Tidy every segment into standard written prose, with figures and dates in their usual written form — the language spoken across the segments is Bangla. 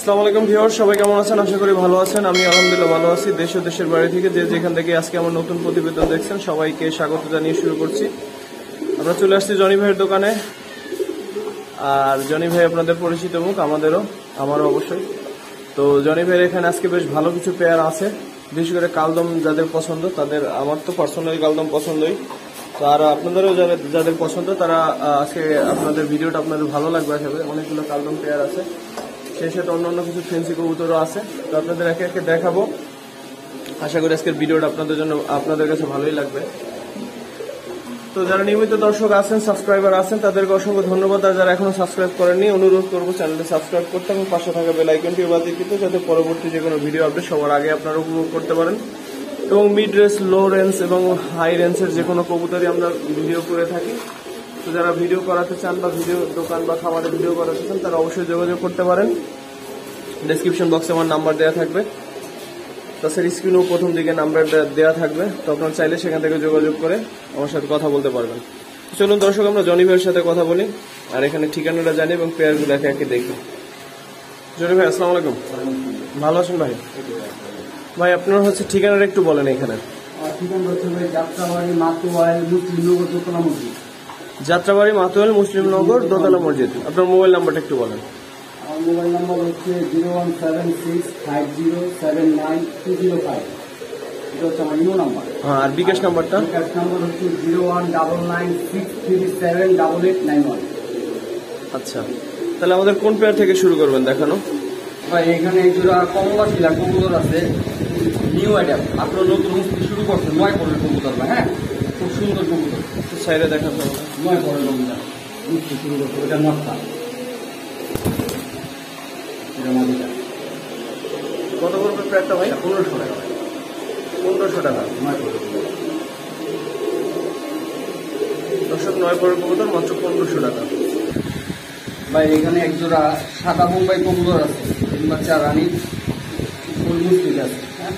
আসসালামু আলাইকুম ভিউয়ার্স, সবাই কেমন আছেন? আশা করি ভালো আছেন। আমি আলহামদুলিল্লাহ ভালো আছি। দেশ ও দেশের বাইরে থেকে যে যেখান থেকে আজকে আমার নতুন প্রতিবেদন দেখছেন সবাইকে স্বাগত জানিয়ে শুরু করছি। আমরা চলে আসছি জনি ভাইয়ের দোকানে। আর জনি ভাই আপনাদের পরিচিত মুখ, আমারও অবশ্যই। তো জনি ভাইয়ের এখানে আজকে বেশ ভালো কিছু পেয়ার আছে, বিশেষ করে কালদম যাদের পছন্দ তাদের, আমার তো পার্সোনালি কালদম পছন্দই, তো আর আপনাদেরও যাদের পছন্দ তারা আজকে আপনাদের ভিডিওটা আপনাদের ভালো লাগবে। আসলে অনেকগুলো কালদম পেয়ার আছে, সেই সাথে অন্যান্য কিছু ফেন্সি কবুতরও আছে, তো আপনাদের একে একে দেখাবো। আশা করি আজকের ভিডিওটা আপনাদের কাছে ভালোই লাগবে। তো যারা নিয়মিত দর্শক আছেন, সাবস্ক্রাইবার আছেন, তাদেরকে অসংখ্য ধন্যবাদ। আর যারা এখনো সাবস্ক্রাইব করেননি, অনুরোধ করবো চ্যানেলটি সাবস্ক্রাইব করতে এবং পাশে থাকা বেল আইকনটি বাজিয়ে দিতে, যাতে পরবর্তী যে কোনো ভিডিও আপডেট সবার আগে আপনারা উপভোগ করতে পারেন। এবং মিড রেঞ্জ, লো রেঞ্জ এবং হাই রেঞ্জের যে কোনো কবুতরই আমরা ভিডিও করে থাকি। তো যারা ভিডিও করাতে চান বা ভিডিও দোকান বা খামারে ভিডিও করাতে চান তারা অবশ্যই যোগাযোগ করতে পারেন। ডেসক্রিপশন বক্সে আমার নাম্বার দেওয়া থাকবে, তাছাড়া স্ক্রিনেও প্রথম দিকে নাম্বার দেওয়া থাকবে, তো আপনারা চাইলে সেখান থেকে যোগাযোগ করে আমার সাথে কথা বলতে পারবেন। চলুন দর্শক, আমরা জনি ভাইয়ের সাথে কথা বলি আর এখানে ঠিকানাটা জানি এবং পেয়ারগুলো একে একে দেখি। জনি ভাই, আসসালামু আলাইকুম। ভালো আছেন ভাই? ভাই আপনার ঠিকানাটা একটু বলেন। এখানে ঠিকানা হচ্ছে ভাই যাত্রাবাড়ি মাতুয়াইল মুসলিমনগর দোতলা মসজিদ। যাত্রাবাড়ি মাতুয়াইল মুসলিমনগর দোতলা মসজিদ। আপনার মোবাইল নাম্বারটা একটু বলেন। আমার মোবাইল নাম্বার হচ্ছে 01765079205। এটা হচ্ছে আমার ইমো নাম্বার। হ্যাঁ, আর বিকাশ নাম্বারটা? বিকাশ নাম্বার হচ্ছে 01996378891। আচ্ছা, তাহলে আমাদের কোন পেয়ার থেকে শুরু করবেন দেখানো? ভাই এখানে একজোড়া কমলা শিলা কবুতর আছে, নিউ আইটেম। আপনার নতুন মুক্তি শুরু করছেন, 9 পরের কবুতর ভাই। হ্যাঁ, খুব সুন্দর কবুতর, সাইডে দেখান তো। 9 পরের কবুতর মুক্তি শুরু করছে। ওটা নকশা, এটা মাদিটা। কত পড়বে পেয়ারটা ভাই? 1500 টাকা। 1500 টাকা। 9 পরের দর্শক, 9 পরের কবুতর মাত্র 1500 টাকা। ভাই এখানে একজোড়া সাদা বোম্বাই কবুতর আছে, 3 বাচ্চা রানী, ফুল মুস্তিক আছে। হ্যাঁ,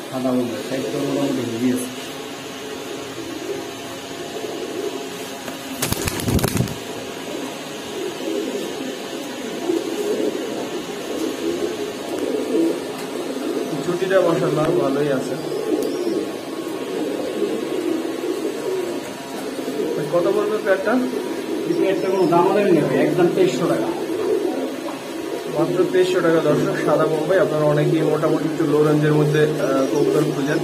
সাদা বোম্বাই সাইজটা মোটামুটি হেভি আছে। ছুটিটা মাশাআল্লাহ ভালোই আছে। কত পড়বে পেয়ারটা? এই পেয়ারটা কোনো দাম আদায় নেই ভাই, একদম 2300 টাকা। মাত্র 2300 টাকা। দর্শক, সাদা বোম্বাই। আপনারা অনেকেই মোটামুটি একটু লো রেঞ্জের মধ্যে কবুতর খুঁজেন,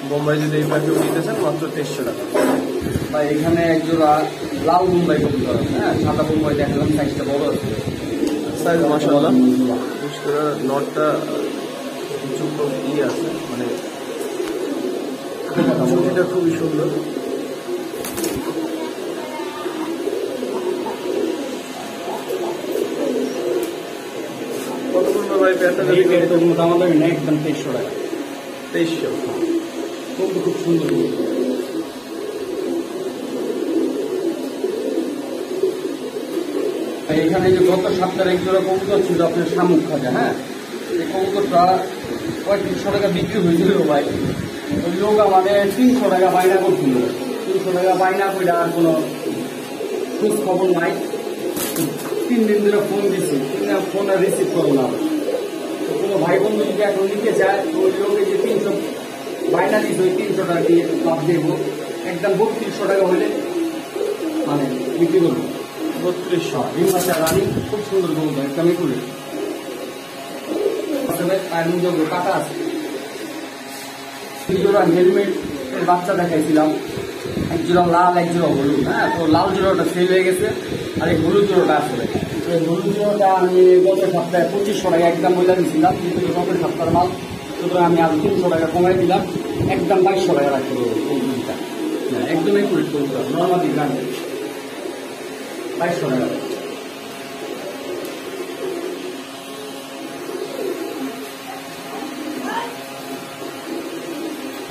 বোম্বাই যদি এই প্যাকেও নিতে চান মাত্র 2300 টাকা। ভাই এখানে একজোড়া লাল বোম্বাই কবুতর আছে। হ্যাঁ, সাদা বোম্বাই দেখালাম, সাইজটা বড় আছে। সাইজ মাশাআল্লাহ, বিশেষ করে নটটা কিছু আছে, মানে ছবিটা খুবই সুন্দর। কত পড়বে ভাই পেয়ারটা? এই পেয়ারটা কোনো দাম আদায় নেই, একদম 2300 টাকা। 2300। খুব সুন্দর কবুতর। এখানে যে গত সপ্তাহে একজোড়া কবুতর ছিল আপনার শামুক খাজা। হ্যাঁ, এই কবুতরটা 3500 টাকা বিক্রি হয়েছিল ভাই। ওই লোক আমাদের 300 টাকা বায়না করছিল। 300 টাকা বায়না করে আর কোনো খোঁজ খবর নাই। 3 দিন ধরে ফোন দিচ্ছি, ফোন আর রিসিভ করবো না। তো কোনো ভাই বন্ধু যদি এখন নিতে চায়, ওই লোকে যে 300 বায়না দিচ্ছে, ওই 300 টাকা দিয়ে লাভ দেবো। একদম 3200 টাকা হলে মানে বিক্রি করবো। 3200। ডিম বাচ্চা রানী, খুব সুন্দর কবুতর, একটা মেকুরে পায়ের মুজো কাটা আছে। দুজোড়া হেলমেট বাচ্চা দেখাইছিলাম, এক জোড়া লাল, এক জোড়া হলুদ। হ্যাঁ, তো লাল জোড়াটা সেল হয়ে গেছে, আর এই হলুদ জোড়াটা আসলে এই হলুদ জোড়াটা আমি গত সপ্তাহে 2500 টাকা একদম বলে দিয়েছিলাম, কিন্তু গত সপ্তাহের মাল, সুতরাং আমি আরো 300 টাকা কমাই দিলাম, একদম 2200 টাকা রাখতে পারবো কবুতরটা। একদম একুরেট কবুতর, নর্মালি গ্রামে 2200 টাকা।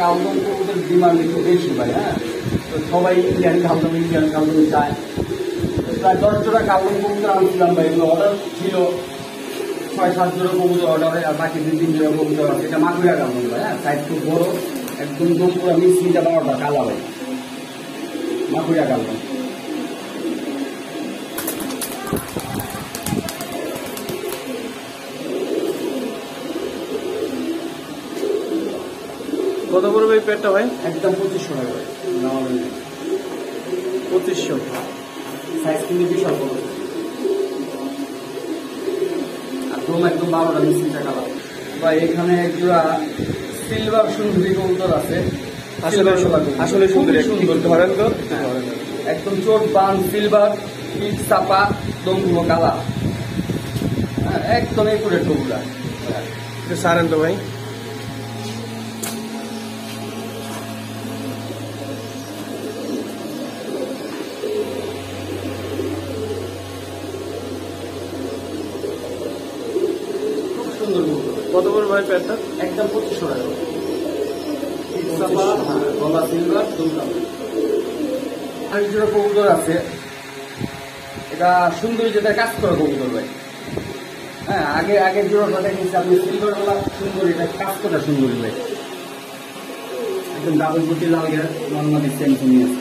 কালদম কবুতর ডিমান্ড একটু বেশি ভাই। হ্যাঁ, তো সবাই ইন্ডিয়ান কালদম চায়। প্রায় 10 জোড়া কালদম কবুতর আনছিলাম ভাই, এগুলো অর্ডার ছিল 6-7 জোড়া কবুতর অর্ডারে, আর বাকি 2-3 জোড়া কবুতর আছে। এটা মাকুড়া কালদম ভাই। হ্যাঁ, সাইজ খুব বড়, একদম পুরো মিশ্রিটা 12টা কালা ভাই, মাকুড়া কালদম। কত পড়বে এই পেয়ারটা ভাই? একদম 2500 টাকা ভাই। 2500। সাইজ কিন্তু বিশাল বড়। আর দম একদম 12টা মিক্সিং টাকা লাগে ভাই। এখানে একজোড়া সিলভার সুন্দরী কবুতর আছে। আসলে সুন্দর, সুন্দর ধরেন তো। একদম চোট বান সিলভার, পিঠ চাপা, দমগুলো কালা, একদম একুরেট কবুতর। সারেন তো ভাই। খুব সুন্দর কবুতর। কত পড়বে ভাই পেয়ারটা? একদম 2500 টাকা। পিঠ চাপা, গলা সিলভার, দম কালা। আরেকজোড়া কবুতর আছে, এটা সুন্দরী যেটা কাজ করা কবুতর ভাই। হ্যাঁ, আগের জোড়াটা দেখেছি আপনি সিলভার গলা সুন্দরী, এটা কাজ করা সুন্দরী ভাই। একদম ডাবল বুটি লাল গের নর্মালি সেম তুমি আছে।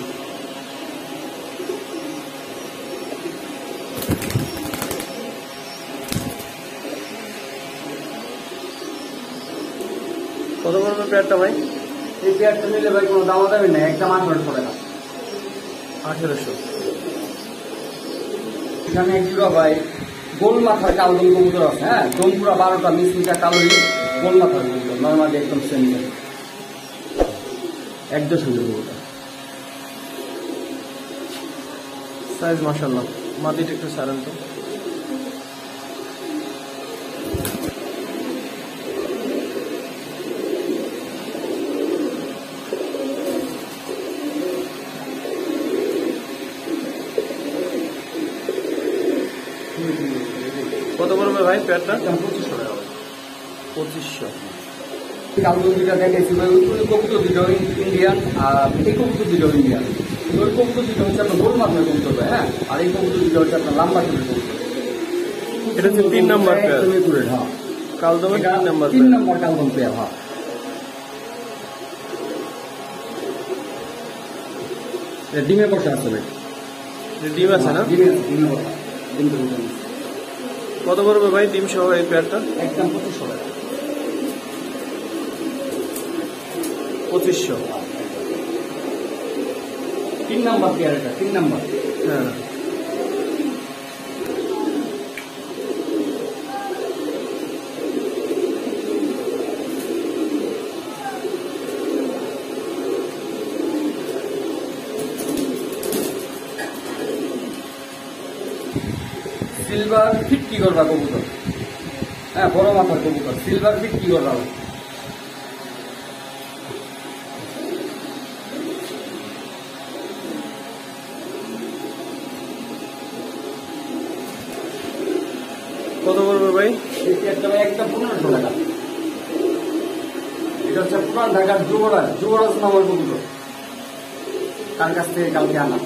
কত পড়বে পেয়ারটা ভাই? এই পেয়ারটা নিলে ভাই কোনো দামাদামি নেই, একদম 1800 টাকা। 1800। এখানে একজোড়া ভাই গোল মাথার কালদম কবুতর আছে। হ্যাঁ, দমপুরা 12টা মিসমিটা কালোই গোল মাথার কবুতর, নর্মালি একদম সেম একদম সুন্দর কবুতর। সাইজ মাশাআল্লাহ। মাটিটা একটু সারেন তো। কত পড়বে ভাই পেয়ারটা? একদম 2500 টাকা। 2500। কালদম দুটা দেখেছি ভাই, ওই কবুতর দুটো ইন্ডিয়ান আর এই কবুতর দুটো ইন্ডিয়ান। ওই কবুতর দুটো হচ্ছে আপনার গোল মাথার কবুতর ভাই। হ্যাঁ, আর এই কবুতর দুটো হচ্ছে আপনার লম্বা চুলের কবুতর। এটা হচ্ছে 3 নাম্বার পেয়ার। একদম একুরেট। হ্যাঁ, কালদমের 3 নাম্বার 3 পেয়ার। নম্বর কালদম পেয়ার। হ্যাঁ, এটা ডিমে বসা আছে ভাই। ডিম আছে না? ডিমে বসা ডিম তো বুঝুন। কত পড়বে ভাই ডিম সহ এই পেয়ারটা? একদম 2500 টাকা। 2500। 3 নাম্বার পেয়ার, এটা 3 নাম্বার। হ্যাঁ। সিলভার ফিটকি করবা কবুতর। হ্যাঁ, বড় মাথার কবুতর, সিলভার ফিটকি করবা। কত পড়বে ভাই? এই পেয়ারটা ভাই একদম 1500 টাকা। এটা হচ্ছে পুরান ঢাকার যুবরাজ নামের কবুতর। তার কাছ থেকে কালকে আনা।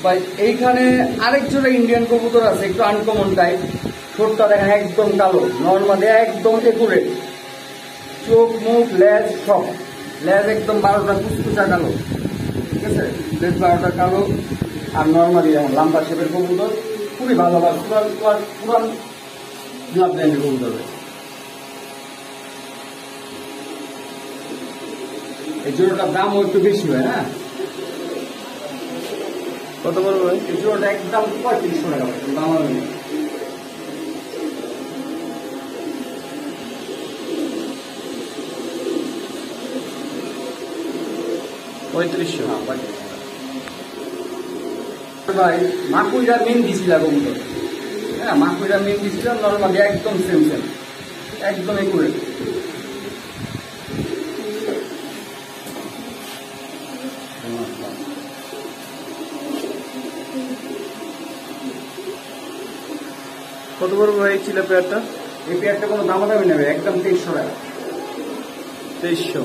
ভাই এইখানে আরেক জোড়া ইন্ডিয়ান কবুতর আছে, একটু আনকমন টাইপ। ঠোঁটটা দেখেন একদম কালো, নর্মালি একদম একুরেট। চোখ মুখ লেজ সব, লেজ একদম 12টা কুচকুচা কালো। ঠিক আছে, লেজ 12টা কালো। আর নর্মালি লম্বা শেপের কবুতর, খুবই ভালো ভালো পুরান ব্লাড লাইনের কবুতর। এই জোড়াটার দামও একটু বেশি হয়। হ্যাঁ, কত পড়বে ভাই? এই জোড়াটা একদম 3500 টাকা দাম হবে। 3500। ভাই মাকুইরা মেন দিছিলা কবুতর। হ্যাঁ, মাকুইরা মেন দিছিলাম, নর্মালি একদম সেম একদম একুরেট। কত পড়বে ভাই চিলা পেয়ারটা? এই পেয়ারটা কোনো দামাদামি নেবে, একদম 2300 টাকা। 2300।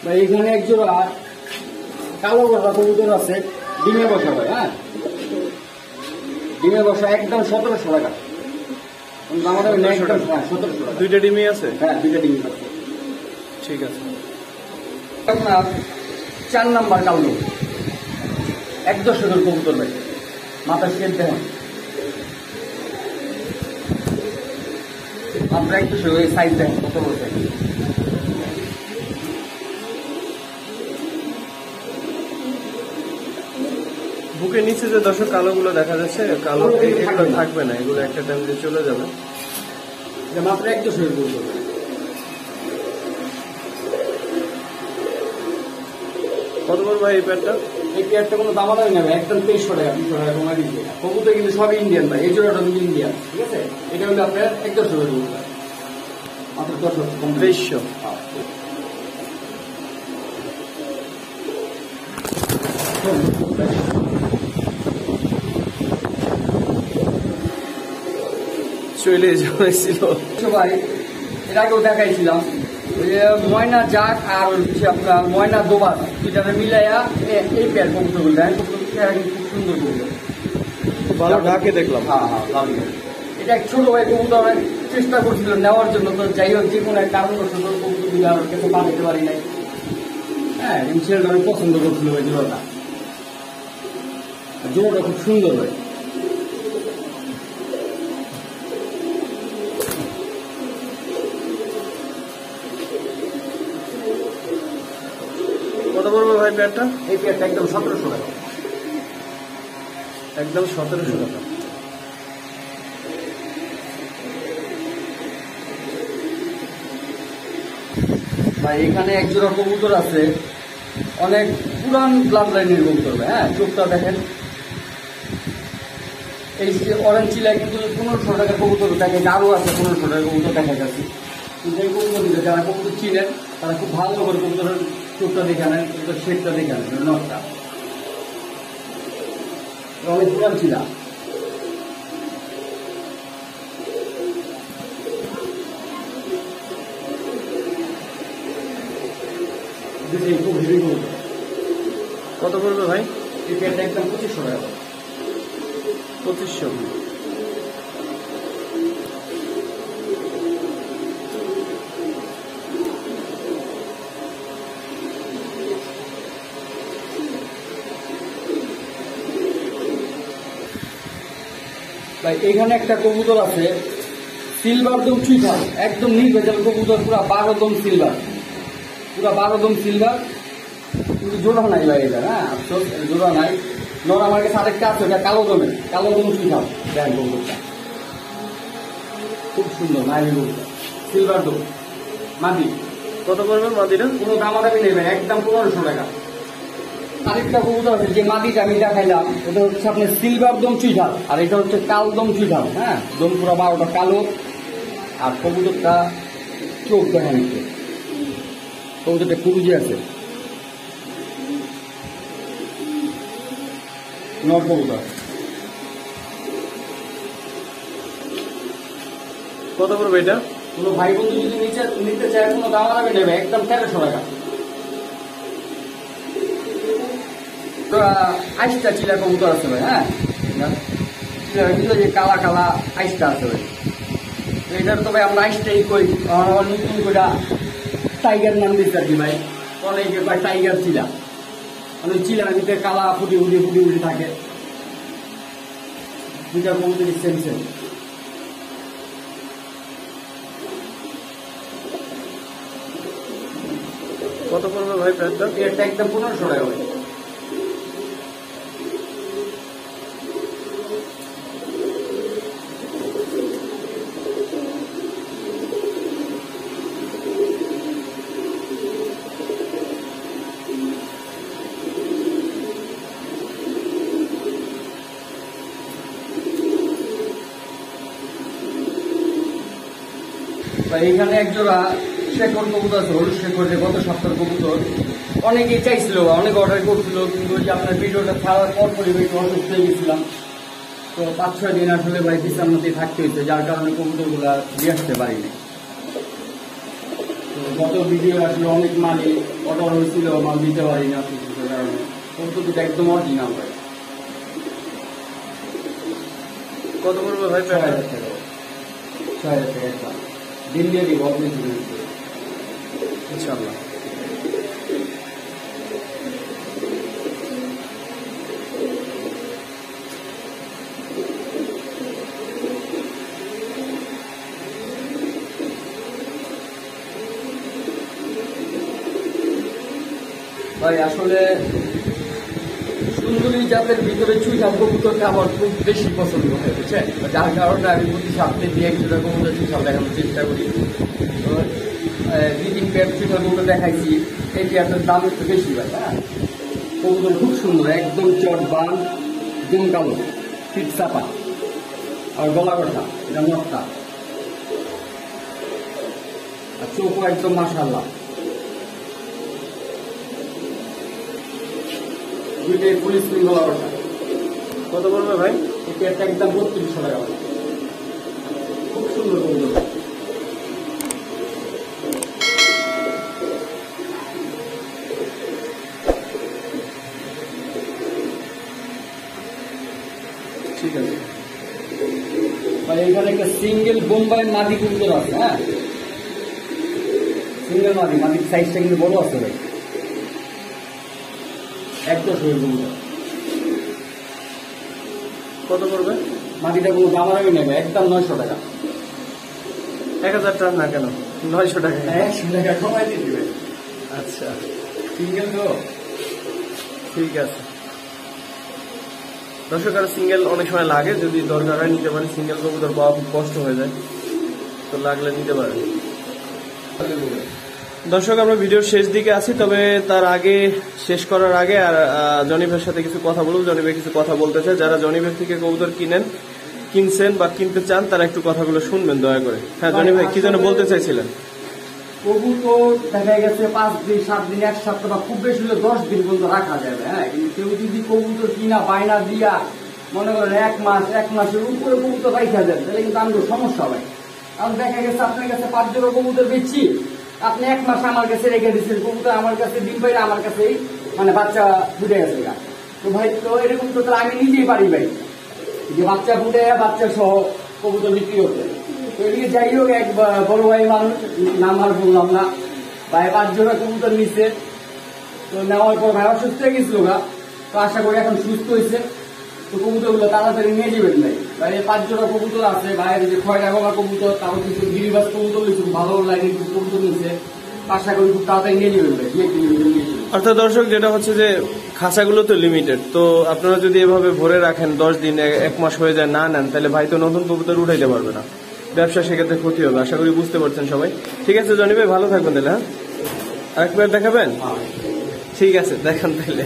ভাই এখানে একজোড়া কালো বসা কবুতর আছে, ডিমে বসা ভাই। হ্যাঁ, ডিমে বসা একদম 1700 টাকা। দামাদামি নেই, একদম 1700 টাকা। দুইটা ডিমই আছে? হ্যাঁ, দুইটা ডিমে আছে। ঠিক আছে। আপনার 4 নাম্বার কালো, 1 দশকের কবুতর ভাই, মাথা শেড দেখেন মাত্র 1 দশক, ওই সাইজ দেখেন কত বড় সাইজ। বুকের নিচে যে দর্শক কালোগুলো দেখা যাচ্ছে, কালো এগুলো থাকবে না, এগুলো একটা টাইম দিয়ে চলে যাবে। মাত্র 1 দশকের কবুতর। কত বড় ভাই এই প্যাডটা? এই পেয়ারটা কোনো দামাদামি নেবে, একদম 2300 টাকা, 200 টাকা কমাই দিচ্ছে। কবুতর কিন্তু সবই ইন্ডিয়ান ভাই, এই জোড়াটা কিন্তু ইন্ডিয়ান, ঠিক আছে? এটা হলো আপনার 1 দশকের কবুতর, মাত্র 10 কম 2300। চলে যাওয়াছিল ভাই। এর আগেও দেখাইছিলাম ওই যে ময়না জাক আর হচ্ছে আপনার ময়না দোবার, দুইটাতে মিলাইয়া এই পেয়ার কবুতরগুলো দেয়। কবুতরটা খুব সুন্দর কবুতর, ভালো ঢাকে দেখলাম। হ্যাঁ হ্যাঁ ভালো। এটা এক ছোট ভাই কবুতর চেষ্টা করছিল নেওয়ার জন্য, তো যাই হোক যে কোনো এক কারণবশত কবুতরগুলো আর কিছু পাঠাতে পারি নাই। হ্যাঁ ছেলেটা অনেক পছন্দ করছিল ওই জোড়াটা, জোড়াটা খুব সুন্দর হয়। কত পড়বে ভাই প্যাডটা? এই পেয়ারটা একদম 1700 টাকা, একদম 1700 টাকা। ভাই এখানে এক জোড়া কবুতর আছে, অনেক পুরান ব্লাড লাইনের কবুতর। হ্যাঁ চোখটা দেখেন, এই যে অরেঞ্জ চিলা কিন্তু 1500 টাকা কবুতর দেখে, আরও আছে 1500 টাকা কবুতর দেখা যাচ্ছে। কিন্তু এই কবুতর দিলে যারা কবুতর চিনেন তারা খুব ভালো করে কবুতরের চোখটা দেখে আনেন, কবুতর শেডটা দেখে আনেন, নটটা অনেক পুরান চিলা। খুব হেভি কবুতর। কত পড়বে ভাই? এই পেয়ারটা একদম 2500 টাকা। 2500। ভাই এখানে একটা কবুতর আছে সিলভার দম চুইঠা, একদম নির্ভেজাল কবুতর, পুরা 12 দম সিলভার, পুরা 12 দম সিলভার, কিন্তু জোড়া নাই ভাই এটা। হ্যাঁ আফসোস জোড়া নাই। নর আমার কাছে আরেকটা আছে, ওটা কালো দমের, কালো দম চুইঠা। দেখেন কবুতরটা খুব সুন্দর, নাইলে কবুতর, সিলভার দম মাদি। কত পড়বে মাদিরা? কোনো দামাদামি নেই ভাই, একদম 1500 টাকা। আরেকটা কবুতর আছে যে মাদিটা আমি দেখাইলাম, এটা হচ্ছে আপনার সিলভার দম চুইঠাল, আর এটা হচ্ছে কাল দম চুইঠাল। হ্যাঁ দম পুরো 12টা কালো, আর কবুতরটা চোখ দেখেন একটু, কবুতরটা কুরুজি আছে, নর কবুতর। কত পড়বে এটা? কোনো ভাই বন্ধু যদি নিতে চায় কোনো দামাদামি নেবে, একদম 1300 টাকা। 28টা চিলা কবুতর আছে ভাই। হ্যাঁ চিলার ভিতরে যে কালা কালা 28টা আছে ভাই। এটার তো ভাই আমরা 28টাই করি, আমার নতুন করে টাইগার নাম দিচ্ছে আর কি ভাই, অনেকে ভাই টাইগার চিলা, মানে চিলার ভিতরে কালা ফুটি ফুটি ফুটি ফুটি থাকে। দুইটা কবুতর সেম সেম। কত পড়বে ভাই প্যাডটা? এটা একদম 1500 টাকা ভাই। এইখানে একজোড়া শেখর কবুতর আছে, হলুদ শেখর, যে গত সপ্তাহের কবুতর অনেকেই চাইছিল, অনেক অর্ডার করছিল, কিন্তু ওই যে আপনার ভিডিওটা ছাড়ার পর পরই একটু অসুস্থ হয়ে গেছিলাম, তো 5-6 দিন আসলে ভাই বিশ্রামতে থাকতে হয়েছে, যার কারণে কবুতরগুলা দিয়ে আসতে পারিনি। তো গত ভিডিও আসলে অনেক মালে অর্ডার হয়েছিল, মাল দিতে পারি না অসুস্থতার কারণে। কবুতর দুটো একদম অরিজিনাল ভাই। কত পড়বে ভাই প্যাডটা? 6000 টাকা। 6000 টাকা একবার দিন দিয়ে দিব, আপনি ইনশাআল্লাহ। ভাই আসলে সুন্দরী জাতের ভিতরে চুইঝাল কবুতরটা আমার খুব বেশি পছন্দ হয়, বুঝছেন? যার কারণে আমি প্রতি সপ্তাহে দিয়ে একটা কবুতর চুইঝাল দেখানোর চেষ্টা করি। তো দুই-তিন পেয়ার চুইঝাল কবুতর দেখাইছি, এই পেয়ারটার দাম একটু বেশি ভাই। হ্যাঁ, কবুতর খুব সুন্দর, একদম চট বান, একদম কালো, ফিট চাপা, আর গলা কটা, এটা নটটা, আর চোখও একদম মাশাআল্লাহ। দুইটাই পুলিশ গলা কটা। কত পড়বে ভাই? এই পেয়ারটা একদম 3200 টাকা। খুব সুন্দর কবুতর। ঠিক আছে ভাই এখানে একটা সিঙ্গেল বোম্বাই মাদি কবুতর আছে। হ্যাঁ, সিঙ্গেল মাদির সাইজটা কিন্তু বড় আছে ভাই, একদম শরীর কবুতর। কত পড়বে? মাদিটা কোনো দামাদামি নেবে, একদম 900 টাকা। 1000 টাকা না কেন, 900 টাকা। 100 টাকা কমাই দিয়ে দিবে। আচ্ছা সিঙ্গেল তো ঠিক আছে। দর্শক আর সিঙ্গেল অনেক সময় লাগে, যদি দরকার হয় নিতে পারেন। সিঙ্গেল কবুতর পাওয়া খুব কষ্ট হয়ে যায়, তো লাগলে নিতে পারেন। দর্শক আমরা ভিডিওর শেষ দিকে আছি, তবে তার আগে শেষ করার আগে আর জনিভের সাথে কিছু কথা বলবো। জনিভে কিছু কথা বলতে চাই। যারা জনিভের থেকে কবুতর কিনছেন বা কিনতে চান তারা একটু কথাগুলো শুনবেন দয়া করে। হ্যাঁ জনি ভাই, কি যেন বলতে চাইছিলেন? কবুতর দেখা গেছে 5 দিন 7 দিন 1 সপ্তাহ বা খুব বেশি হলে 10 দিন পর্যন্ত রাখা যাবে। হ্যাঁ, কিন্তু কেউ যদি কবুতর কিনা বায়না দিয়া মনে করেন 1 মাসের উপরে কবুতর রাখা যাবে, তাহলে কিন্তু আমাদের সমস্যা হয়। কারণ দেখা গেছে আপনার কাছে 5 জোড়া কবুতর বেচছি, আপনি 1 মাস আমার কাছে রেখে দিচ্ছেন, কবুতর আমার কাছে ডিম পাইলে আমার কাছেই মানে বাচ্চা ফুটে গেছে। তো ভাই তো এরকম তো আমি নিজেই পারি ভাই, যে বাচ্চা ফুটে বাচ্চা সহ কবুতর বিক্রি করতে। তো এদিকে যাই হোক, এক বড় ভাই মানুষ, নাম আর বললাম না, ভাই 5 জোড়া কবুতর নিচ্ছে। তো নেওয়ার পর ভাই অসুস্থ হয়ে গেছিল গা, তো আশা করি এখন সুস্থ হয়েছে। তো কবুতরগুলো তাড়াতাড়ি নিয়ে যাবেন ভাই। ভাই 5 জোড়া কবুতর আছে, ভাইয়ের যে খয়রা গলা কবুতর, তারপর কিছু গিরিবাস কবুতর নিচ্ছে, ভালো লাগে কিছু কবুতর নিচ্ছে। আশা করি খুব তাড়াতাড়ি নিয়ে যাবেন ভাই, অর্থাৎ দর্শক যেটা হচ্ছে যে খাঁচাগুলো তো লিমিটেড, তো আপনারা যদি এভাবে ভরে রাখেন 10 দিন 1 মাস হয়ে যায় না নেন, তাহলে ভাই তো নতুন কবুতর উঠাইতে পারবে না, ব্যবসা সেক্ষেত্রে ক্ষতি হবে। আশা করি বুঝতে পারছেন সবাই। ঠিক আছে জনি ভাই, ভালো থাকবেন তাহলে। হ্যাঁ, আরেকবার দেখাবেন? ঠিক আছে, দেখান তাহলে।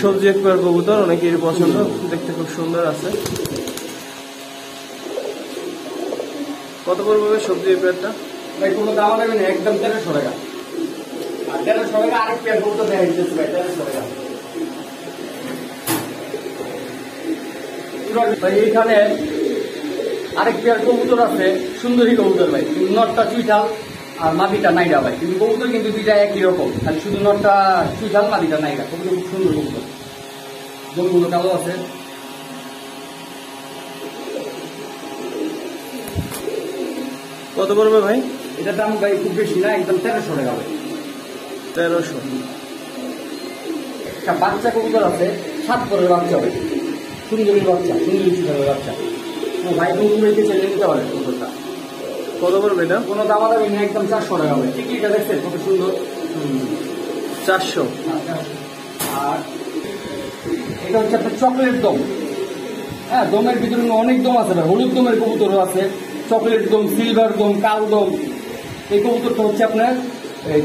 সবজি একবার কবুতর অনেকেরই পছন্দ, দেখতে খুব সুন্দর আছে। কত পড়বে সবজি পেয়ারটা? ভাই কোনো দাম দেবে না, একদম 1300 টাকা। আর 1300 টাকা আরেক পেয়ার কবুতর দেখা দিতেছে ভাই, 1300 টাকা। ভাই এইখানে আরেক পেয়ার কবুতর আছে, সুন্দরী কবুতর ভাই, কিন্তু নটটা চুইঠাল আর মাদিটা নাইডা ভাই। কিন্তু কবুতর কিন্তু দুইটা একই রকম, খালি শুধু নটটা চুইঠাল মাদিটা নাইডা। কবুতর খুব সুন্দর কবুতর, জলগুলো কালো আছে। কত পড়বে ভাই? এটার দাম ভাই খুব বেশি না, একদম 1300 টাকা ভাই। 1300। একটা বাচ্চা কবুতর আছে, 7 পরের বাচ্চা ভাই, সুন্দরী বাচ্চা, সুন্দরী চুইঠালের বাচ্চা। ভাই কবুতরকে চাইলে নিতে পারে কবুতরটা। কত পড়বে এটা? কোনো দামাদামি নেই, একদম 400 টাকা হবে। ঠিকই, এটা দেখছেন কত সুন্দর। 400। আর এটা হচ্ছে আপনার চকলেট দম। হ্যাঁ, দমের ভিতরে অনেক দম আছে ভাই, হলুদ দমের কবুতরও আছে, চকলেট দম, সিলভার দম, কাল দম। এই কবুতরটা হচ্ছে আপনার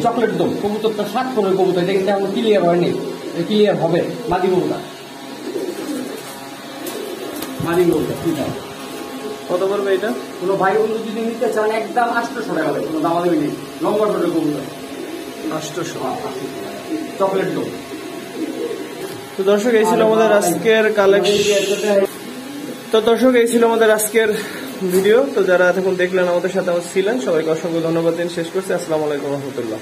চকলেট দম। কবুতরটা 7 পরের কবুতর, এটা কিন্তু এখন ক্লিয়ার হয়নি, ক্লিয়ার হবে। মাদি কবুতর, মাদি কবুতর ঠিক আছে। কত পড়বে এটা? কোনো ভাই বন্ধু যদি নিতে চান একদম 800 টাকা হবে, কোনো দামাদামি নেই। লম্বা ঠোঁটের কবুতর 800। চকলেট দম। তো দর্শক এই ছিল আমাদের আজকের কালেকশন। তো দর্শক এই ছিল আমাদের আজকের ভিডিও। তো যারা এতক্ষণ দেখলেন আমাদের সাথে ছিলেন, সবাইকে অসংখ্য ধন্যবাদ দিন শেষ করছি। আসসালামু আলাইকুম রহমতুল্লাহ।